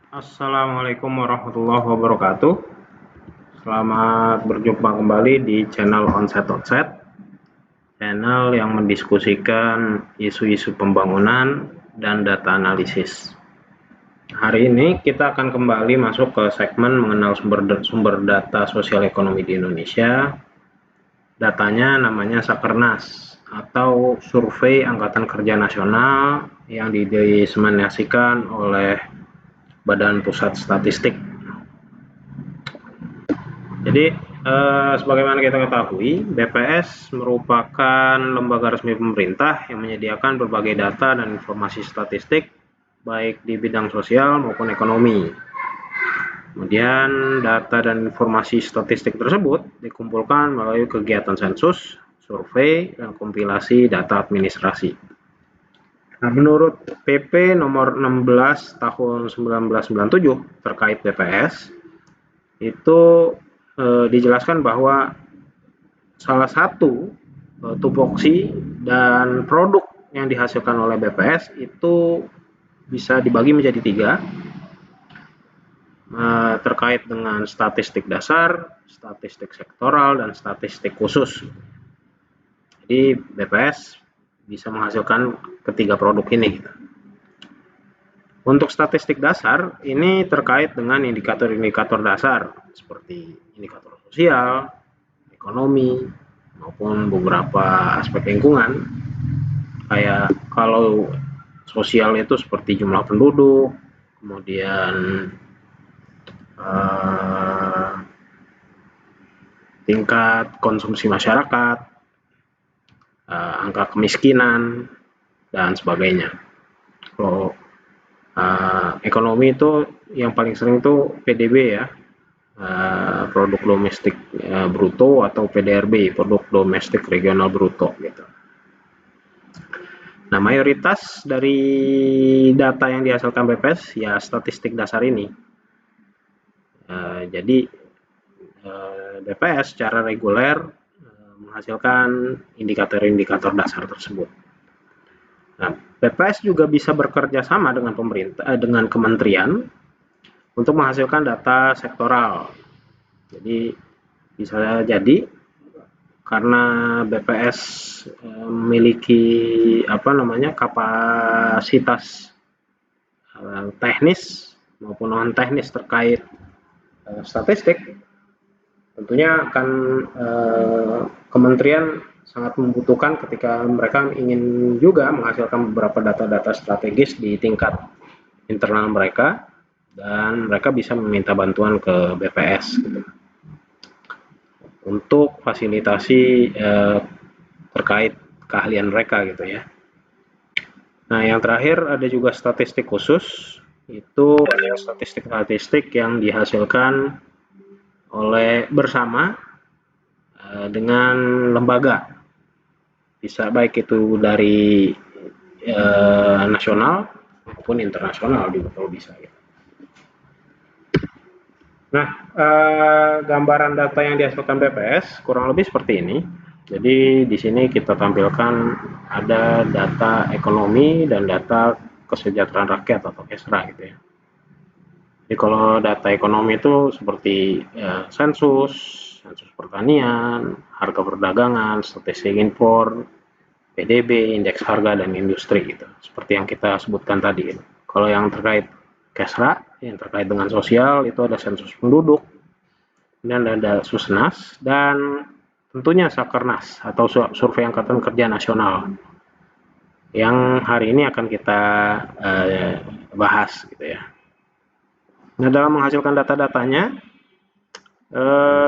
Assalamualaikum warahmatullahi wabarakatuh. Selamat berjumpa kembali di channel Onset, channel yang mendiskusikan isu-isu pembangunan dan data analisis. Hari ini kita akan kembali masuk ke segmen mengenal sumber data sosial ekonomi di Indonesia. Datanya namanya Sakernas atau Survei Angkatan Kerja Nasional yang didiseminasikan oleh Badan Pusat Statistik. Jadi, sebagaimana kita ketahui, BPS merupakan lembaga resmi pemerintah yang menyediakan berbagai data dan informasi statistik baik di bidang sosial maupun ekonomi. Kemudian data dan informasi statistik tersebut dikumpulkan melalui kegiatan sensus, survei, dan kompilasi data administrasi. Nah, menurut PP nomor 16 tahun 1997 terkait BPS, itu dijelaskan bahwa salah satu tupoksi dan produk yang dihasilkan oleh BPS itu bisa dibagi menjadi 3, terkait dengan statistik dasar, statistik sektoral, dan statistik khusus. Jadi BPS bisa menghasilkan ketiga produk ini. Untuk statistik dasar, ini terkait dengan indikator-indikator dasar seperti indikator sosial, ekonomi, maupun beberapa aspek lingkungan. Kayak kalau sosial itu seperti jumlah penduduk, kemudian tingkat konsumsi masyarakat, angka kemiskinan, dan sebagainya. Kalau ekonomi itu yang paling sering itu PDB ya, produk domestik bruto, atau PDRB, produk domestik regional bruto gitu. Nah, mayoritas dari data yang dihasilkan BPS ya statistik dasar ini. Jadi BPS secara reguler menghasilkan indikator-indikator dasar tersebut. Nah, BPS juga bisa bekerja sama dengan pemerintah, dengan kementerian untuk menghasilkan data sektoral. Jadi bisa jadi karena BPS memiliki kapasitas teknis maupun non teknis terkait statistik, tentunya akan kementerian sangat membutuhkan ketika mereka ingin juga menghasilkan beberapa data-data strategis di tingkat internal mereka, dan mereka bisa meminta bantuan ke BPS gitu, untuk fasilitasi terkait keahlian mereka gitu ya. Nah, yang terakhir ada juga statistik khusus, itu statistik-statistik yang dihasilkan oleh bersama dengan lembaga, bisa baik itu dari nasional maupun internasional juga kalau bisa gitu. Nah, gambaran data yang dihasilkan BPS kurang lebih seperti ini. Jadi di sini kita tampilkan ada data ekonomi dan data kesejahteraan rakyat atau KESRA gitu ya. Jadi kalau data ekonomi itu seperti sensus pertanian, harga perdagangan, statistik impor, PDB, indeks harga, dan industri gitu. Seperti yang kita sebutkan tadi. Gitu. Kalau yang terkait KESRA, yang terkait dengan sosial, itu ada sensus penduduk, dan ada Susnas, dan tentunya Sakernas atau Survei Angkatan Kerja Nasional yang hari ini akan kita bahas gitu ya. Nah, dalam menghasilkan data-datanya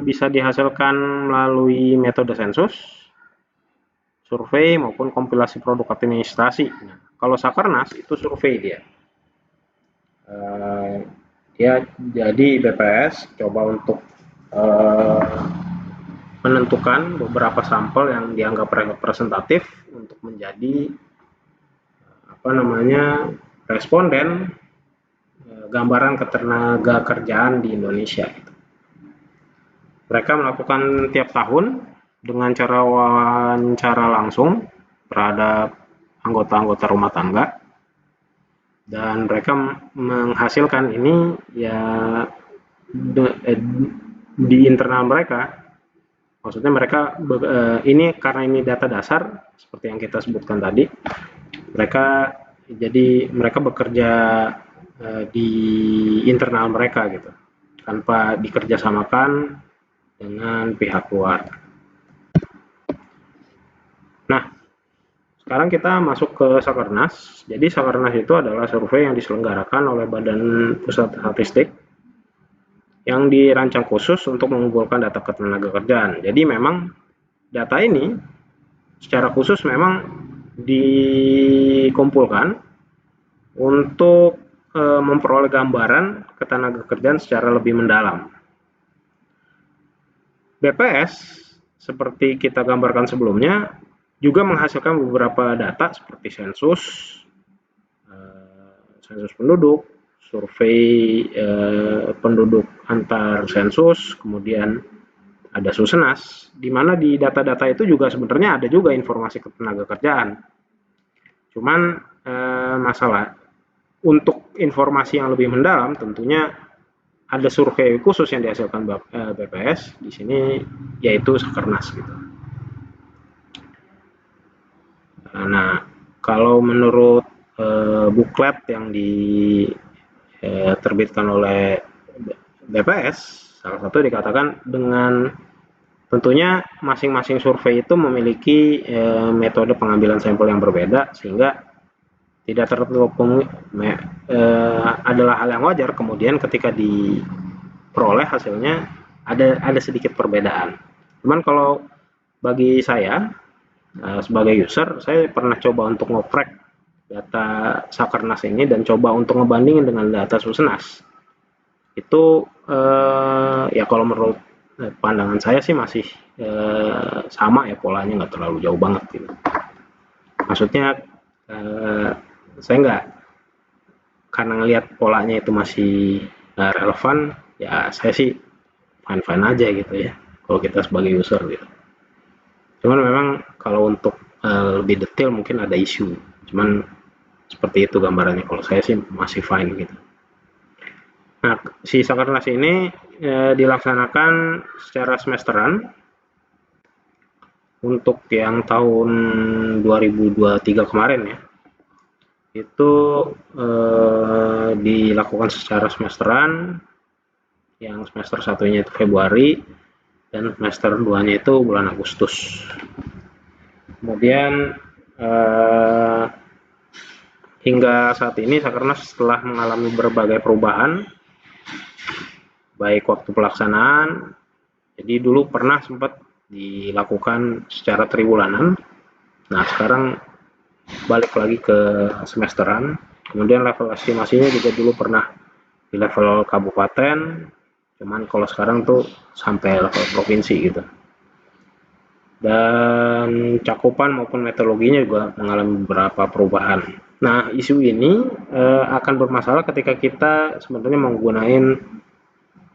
bisa dihasilkan melalui metode sensus, survei, maupun kompilasi produk administrasi. Nah, kalau Sakernas itu survei dia. Dia jadi BPS coba untuk menentukan beberapa sampel yang dianggap representatif untuk menjadi responden gambaran ketenaga kerjaan di Indonesia. Mereka melakukan tiap tahun dengan cara wawancara langsung terhadap anggota-anggota rumah tangga. dan mereka menghasilkan ini ya di internal mereka. Maksudnya mereka ini karena ini data dasar seperti yang kita sebutkan tadi, mereka bekerja di internal mereka gitu, tanpa dikerjasamakan dengan pihak luar. Nah, sekarang kita masuk ke Sakernas. Jadi Sakernas itu adalah survei yang diselenggarakan oleh Badan Pusat Statistik yang dirancang khusus untuk mengumpulkan data ketenagakerjaan. Jadi memang data ini secara khusus memang dikumpulkan untuk memperoleh gambaran ketenagakerjaan secara lebih mendalam. BPS seperti kita gambarkan sebelumnya juga menghasilkan beberapa data seperti sensus penduduk, survei penduduk antar sensus, kemudian ada Susenas, di mana di data-data itu juga sebenarnya ada juga informasi ketenagakerjaan. Cuman masalah untuk informasi yang lebih mendalam tentunya ada survei khusus yang dihasilkan BPS di sini, yaitu Sakernas gitu. Nah, kalau menurut buklet yang diterbitkan oleh BPS, salah satu dikatakan dengan tentunya masing-masing survei itu memiliki metode pengambilan sampel yang berbeda, sehingga tidak tertutup adalah hal yang wajar kemudian ketika diperoleh hasilnya ada sedikit perbedaan. Cuman kalau bagi saya sebagai user, saya pernah coba untuk ngoprek data Sakernas ini dan coba untuk ngebandingin dengan data Susenas. Itu ya kalau menurut pandangan saya sih masih sama ya, polanya nggak terlalu jauh banget gitu. Maksudnya saya nggak, karena ngelihat polanya itu masih relevan, ya saya sih fine-fine aja gitu ya kalau kita sebagai user gitu. Cuman memang kalau untuk lebih detail mungkin ada isu, cuman seperti itu gambarannya, kalau saya sih masih fine gitu. Nah, si Sakernas ini dilaksanakan secara semesteran. Untuk yang tahun 2023 kemarin ya, itu dilakukan secara semesteran, yang semester satunya itu Februari dan semester 2-nya itu bulan Agustus. Kemudian hingga saat ini Sakernas setelah mengalami berbagai perubahan, baik waktu pelaksanaan, jadi dulu pernah sempat dilakukan secara triwulanan, nah sekarang balik lagi ke semesteran. Kemudian level estimasinya juga dulu pernah di level kabupaten, cuman kalau sekarang tuh sampai level provinsi gitu. Dan cakupan maupun metodologinya juga mengalami beberapa perubahan. Nah, isu ini akan bermasalah ketika kita sebenarnya menggunakan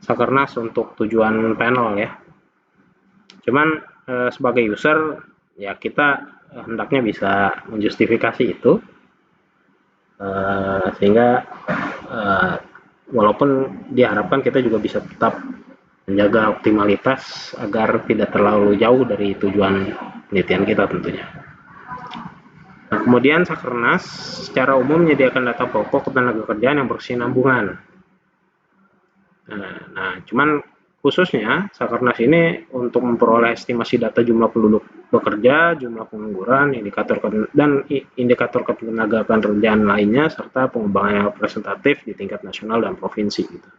Sakernas untuk tujuan panel ya. Cuman sebagai user ya kita hendaknya bisa menjustifikasi itu, sehingga walaupun diharapkan kita juga bisa tetap menjaga optimalitas agar tidak terlalu jauh dari tujuan penelitian kita tentunya. Nah, kemudian Sakernas secara umum menyediakan data pokok ketenagakerjaan yang berkesinambungan. Nah, cuman khususnya Sakernas ini untuk memperoleh estimasi data jumlah penduduk bekerja, jumlah pengangguran, indikator ketenagakerjaan lainnya, serta pengembangan yang representatif di tingkat nasional dan provinsi gitu.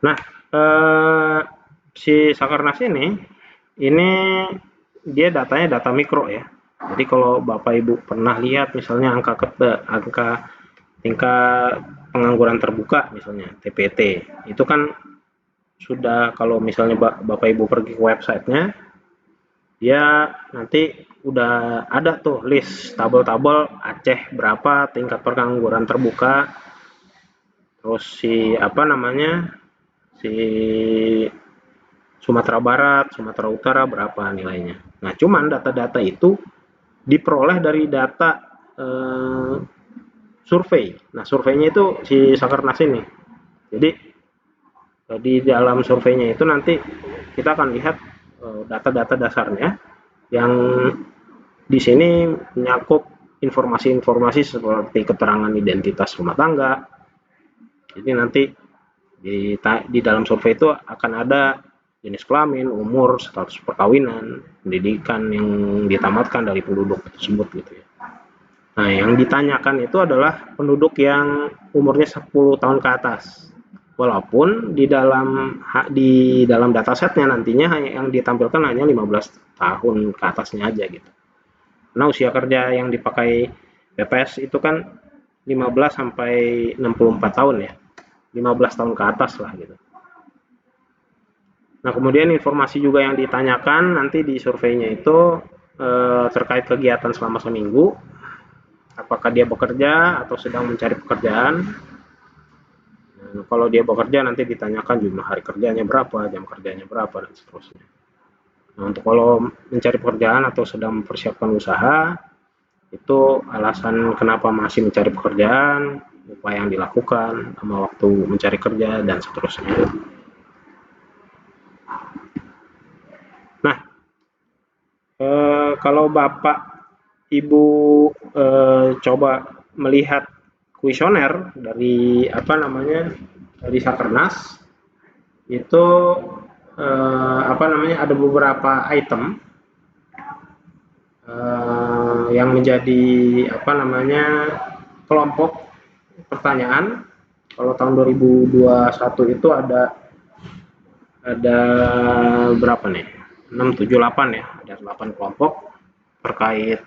Nah, si Sakernas ini dia datanya data mikro ya. Jadi kalau Bapak Ibu pernah lihat misalnya angka tingkat pengangguran terbuka misalnya TPT, itu kan sudah, kalau misalnya Bapak Ibu pergi ke websitenya, dia nanti udah ada tuh list tabel-tabel Aceh berapa tingkat pengangguran terbuka, terus si Sumatera Barat, Sumatera Utara berapa nilainya. Nah, cuman data-data itu diperoleh dari data survei. Nah, surveinya itu si Sakernas ini. Jadi di dalam surveinya itu nanti kita akan lihat data-data dasarnya yang di sini menyakup informasi-informasi seperti keterangan identitas rumah tangga. Jadi nanti di dalam survei itu akan ada jenis kelamin, umur, status perkawinan, pendidikan yang ditamatkan dari penduduk tersebut gitu ya. Nah, yang ditanyakan itu adalah penduduk yang umurnya 10 tahun ke atas. Walaupun di dalam datasetnya nantinya yang ditampilkan hanya 15 tahun ke atasnya aja gitu. Nah, usia kerja yang dipakai BPS itu kan 15 sampai 64 tahun ya. 15 tahun ke atas lah gitu. Nah, kemudian informasi juga yang ditanyakan nanti di surveinya itu terkait kegiatan selama seminggu, apakah dia bekerja atau sedang mencari pekerjaan. Nah, kalau dia bekerja nanti ditanyakan jumlah hari kerjanya berapa, jam kerjanya berapa, dan seterusnya. Nah, untuk kalau mencari pekerjaan atau sedang mempersiapkan usaha, itu alasan kenapa masih mencari pekerjaan, upaya yang dilakukan, sama waktu mencari kerja, dan seterusnya. Nah, kalau Bapak Ibu coba melihat kuesioner dari dari Sakernas itu ada beberapa item yang menjadi kelompok pertanyaan. Kalau tahun 2021 itu ada berapa nih? 6, 7, 8 ya. Ada 8 kelompok terkait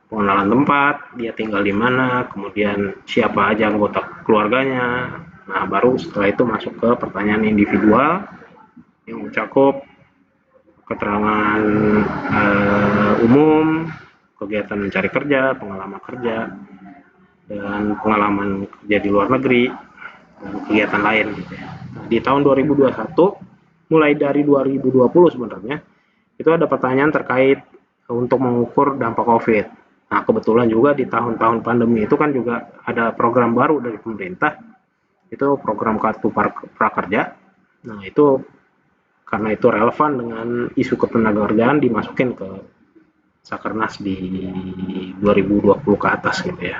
pengenalan tempat, dia tinggal di mana, kemudian siapa aja anggota keluarganya. Nah, baru setelah itu masuk ke pertanyaan individual yang mencakup keterangan umum, kegiatan mencari kerja, pengalaman kerja, dan pengalaman kerja di luar negeri, dan kegiatan lain. Nah, di tahun 2021, mulai dari 2020 sebenarnya, itu ada pertanyaan terkait untuk mengukur dampak COVID. Nah, kebetulan juga di tahun-tahun pandemi itu kan juga ada program baru dari pemerintah, itu program Kartu Prakerja. Nah, itu karena itu relevan dengan isu ketenagakerjaan dimasukin ke Sakernas di 2020 ke atas gitu ya.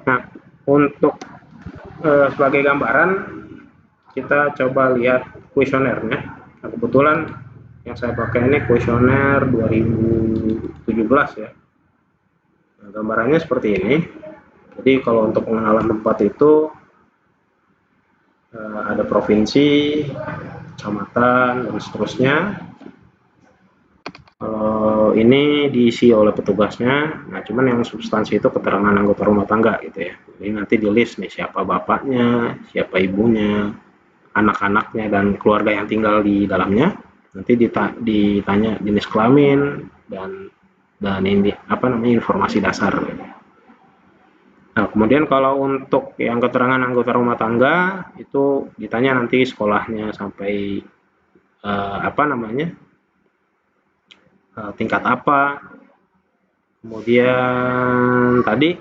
Nah, untuk sebagai gambaran kita coba lihat kuesionernya. Nah, kebetulan yang saya pakai ini kuesioner 2017 ya. Nah, gambarannya seperti ini. Jadi kalau untuk pengenalan tempat itu ada provinsi, kecamatan, dan seterusnya. Ini diisi oleh petugasnya. Nah, cuman yang substansi itu keterangan anggota rumah tangga gitu ya. Jadi nanti di list nih siapa bapaknya, siapa ibunya, anak-anaknya, dan keluarga yang tinggal di dalamnya. Nanti ditanya jenis kelamin dan ini informasi dasar. Nah, kemudian kalau untuk yang keterangan anggota rumah tangga itu ditanya nanti sekolahnya sampai tingkat apa. Kemudian tadi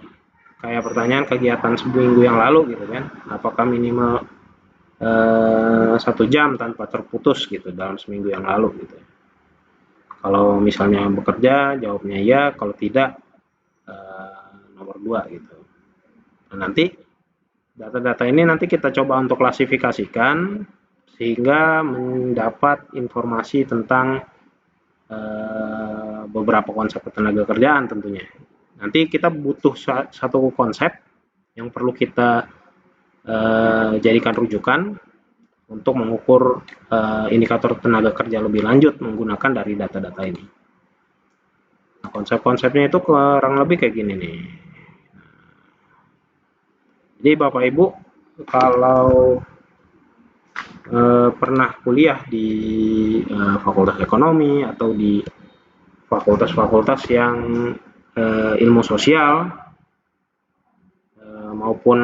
kayak pertanyaan kegiatan seminggu yang lalu gitu kan, apakah minimal 1 jam tanpa terputus gitu dalam seminggu yang lalu gitu. Kalau misalnya bekerja jawabnya ya, kalau tidak nomor 2 gitu. Nah, nanti data-data ini nanti kita coba untuk klasifikasikan sehingga mendapat informasi tentang beberapa konsep ketenagakerjaan tentunya. Nanti kita butuh satu konsep yang perlu kita jadikan rujukan untuk mengukur indikator tenaga kerja lebih lanjut menggunakan dari data-data ini. Nah, konsep-konsepnya itu kurang lebih kayak gini nih. Jadi Bapak Ibu kalau pernah kuliah di Fakultas Ekonomi atau di fakultas-fakultas yang ilmu sosial maupun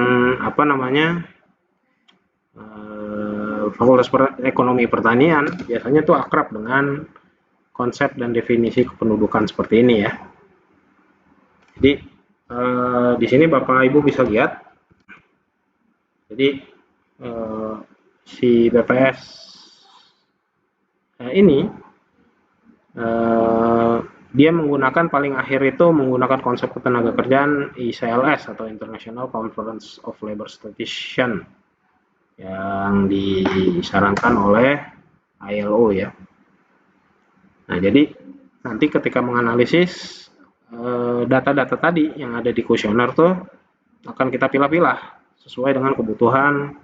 Fakultas Ekonomi Pertanian, biasanya tuh akrab dengan konsep dan definisi kependudukan seperti ini ya. Jadi di sini Bapak Ibu bisa lihat, jadi si BPS ini dia menggunakan paling akhir itu menggunakan konsep ketenagakerjaan ICLS atau International Conference of Labor Statistician yang disarankan oleh ILO ya. Nah, jadi nanti ketika menganalisis data-data tadi yang ada di kuesioner tuh akan kita pilah-pilah sesuai dengan kebutuhan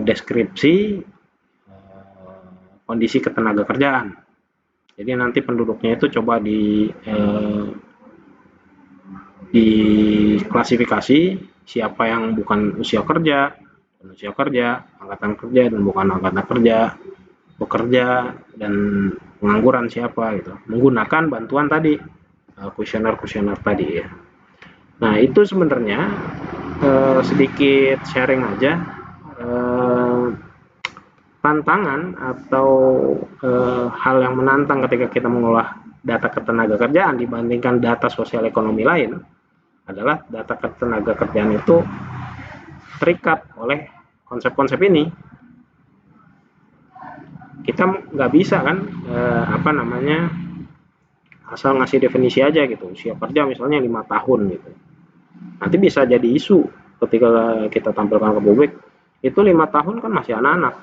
deskripsi kondisi ketenagakerjaan. Jadi nanti penduduknya itu coba diklasifikasi siapa yang bukan usia kerja, usia kerja, angkatan kerja dan bukan angkatan kerja, bekerja dan pengangguran siapa gitu. Menggunakan bantuan tadi kuesioner tadi ya. Nah, itu sebenarnya sedikit sharing aja tantangan atau hal yang menantang ketika kita mengolah data ketenagakerjaan dibandingkan data sosial ekonomi lain adalah data ketenagakerjaan itu terikat oleh konsep-konsep ini. Kita nggak bisa kan asal ngasih definisi aja gitu, usia kerja misalnya 5 tahun gitu. Nanti bisa jadi isu ketika kita tampilkan ke publik, itu 5 tahun kan masih anak-anak.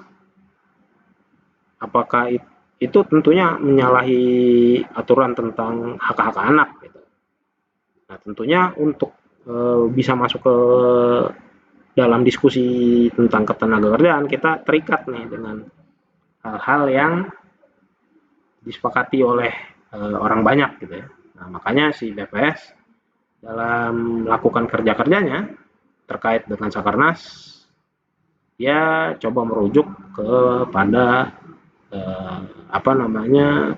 Apakah itu tentunya menyalahi aturan tentang hak-hak anak gitu. Nah, tentunya untuk bisa masuk ke dalam diskusi tentang ketenagakerjaan kita terikat nih dengan hal-hal yang disepakati oleh orang banyak gitu ya. Nah, makanya si BPS dalam melakukan kerja-kerjanya terkait dengan Sakernas, dia coba merujuk kepada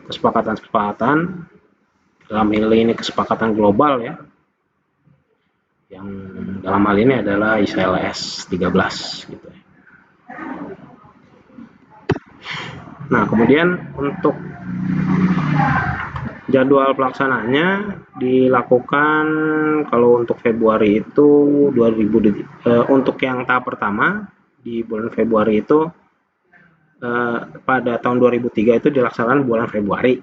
kesepakatan-kesepakatan dalam hal ini kesepakatan global ya, yang dalam hal ini adalah ICLS 13 gitu. Nah, kemudian untuk jadwal pelaksananya dilakukan kalau untuk Februari itu 2000 untuk yang tahap pertama di bulan Februari itu pada tahun 2003 itu dilaksanakan bulan Februari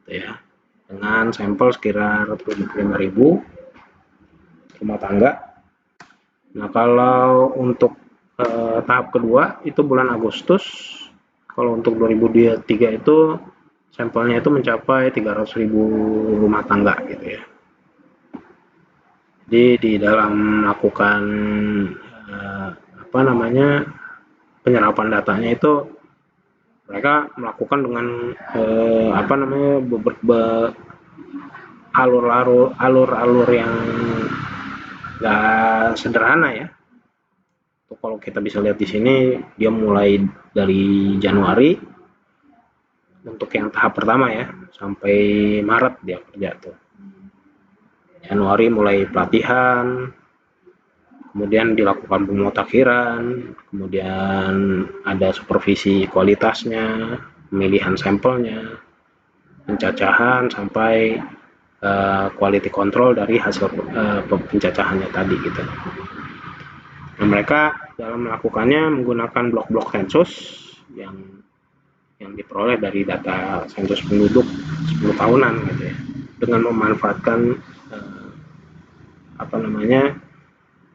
gitu ya, dengan sampel sekitar 75.000 rumah tangga. Nah, kalau untuk tahap kedua itu bulan Agustus, kalau untuk 2003 itu sampelnya itu mencapai 300.000 rumah tangga gitu ya. Jadi di dalam melakukan penyerapan datanya itu mereka melakukan dengan alur-alur yang nggak sederhana ya. Tuh, kalau kita bisa lihat di sini dia mulai dari Januari untuk yang tahap pertama ya sampai Maret dia kerja tuh. Januari mulai pelatihan, kemudian dilakukan pemutakhiran, kemudian ada supervisi kualitasnya, pemilihan sampelnya, pencacahan sampai quality control dari hasil pencacahannya tadi gitu. Nah, mereka dalam melakukannya menggunakan blok-blok sensus yang diperoleh dari data sensus penduduk 10 tahunan gitu ya, dengan memanfaatkan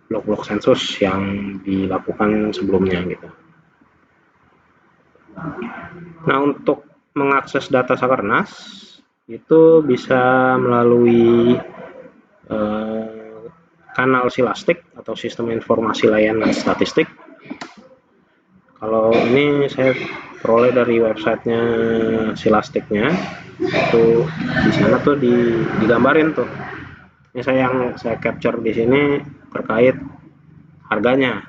blok-blok sensus yang dilakukan sebelumnya gitu. Nah, untuk mengakses data Sakernas itu bisa melalui kanal Silastik atau Sistem Informasi Layanan Statistik. Kalau ini saya peroleh dari websitenya Silastiknya, itu di sana tuh digambarin tuh. Ini saya capture di sini terkait harganya.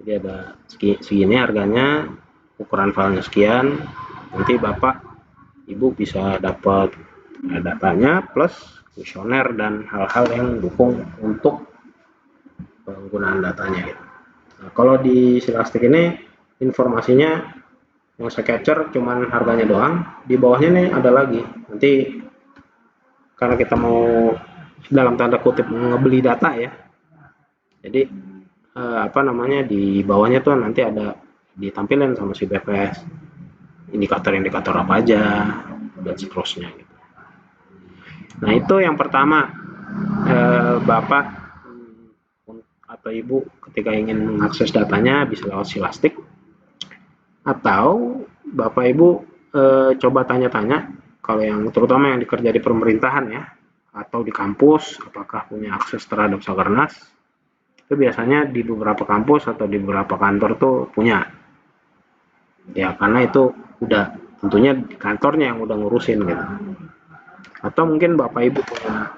Jadi ada segini harganya, ukuran filenya sekian, nanti Bapak Ibu bisa dapat datanya plus kuesioner dan hal-hal yang mendukung untuk penggunaan datanya gitu. Nah, kalau di Silastik ini informasinya yang saya capture cuman harganya doang, di bawahnya nih ada lagi, nanti karena kita mau dalam tanda kutip ngebeli data ya. Jadi apa namanya, di bawahnya tuh nanti ada ditampilin sama si BPS indikator-indikator apa aja dan seterusnya gitu. Nah itu yang pertama, Bapak atau Ibu ketika ingin mengakses datanya bisa lewat Silastik, atau Bapak Ibu coba tanya-tanya kalau yang terutama yang dikerja di pemerintahan ya, atau di kampus apakah punya akses terhadap Sakernas. Itu biasanya di beberapa kampus atau di beberapa kantor tuh punya ya, karena itu udah tentunya kantornya yang udah ngurusin gitu. Atau mungkin Bapak Ibu punya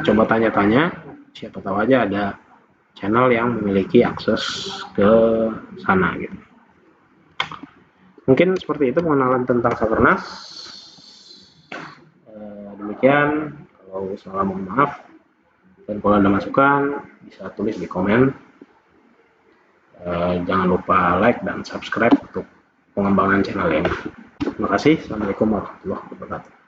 coba tanya-tanya, siapa tahu aja ada channel yang memiliki akses ke sana gitu. Mungkin seperti itu pengenalan tentang Sakernas. Demikian, kalau salah mohon maaf, dan kalau ada masukan bisa tulis di komen. Jangan lupa like dan subscribe untuk pengembangan channel ini. Terima kasih. Assalamualaikum warahmatullahi wabarakatuh.